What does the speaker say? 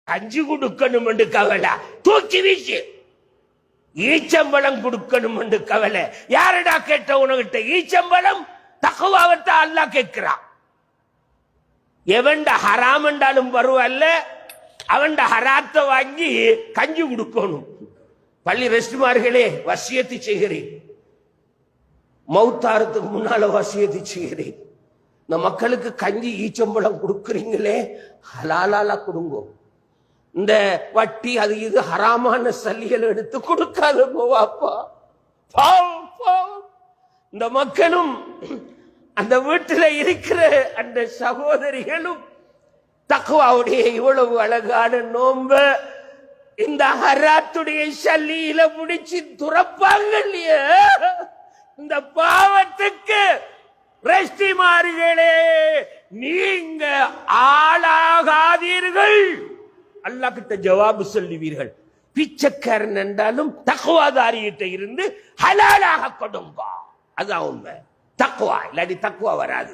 கஞ்சி கொடுக்கணும் என்று கவலை, தூக்கி வீச்சு. ஈச்சம்பழம் கொடுக்கணும் என்று கவலை, யாரடா கேட்ட உனகிட்ட ஈச்சம்பழம்? தக்குவாவத்தை அல்லாஹ் கேட்கிறான். எவன்ட ஹராம் என்றாலும் பரவாயில்ல, அவன்ட ஹராத்தை வாங்கி கஞ்சி கொடுக்கணும். பள்ளி ரெஸ்டுமார்களே, வசியத்து செய்கிறேன், மௌத்தாரத்துக்கு முன்னால வசியத்து செய்கிறேன். இந்த மக்களுக்கு கஞ்சி ஈச்சம்பழம் கொடுக்குறீங்களே, ஹலாலால கொடுங்க. இந்த வட்டி அது இது ஹராமான சல்லிகள் எடுத்து கொடுக்காதப்போ வாப்பா. இந்த மக்களும் அந்த வீட்டில் இருக்கிற அந்த சகோதரிகளும் தக்வாவுடைய இவ்வளவு அழகான நோம்ப இந்த ஹராத்துடைய சல்லியில முடிச்சு துறப்பாங்க இல்லையா? இந்த பாவத்துக்கு ரெஸ்டிமார்களே, நீங்க ஆளாகாதீர்கள். அல்லாஹ் கிட்ட ஜவாபு சொல்லுவீர்கள். பிச்சைக்காரன் என்றாலும் தக்குவாதாரியிட்ட இருந்து ஹலாலாக கொடுங்க. அதான் உண்மை. தக்குவா இல்லாட்டி தக்குவா வராது.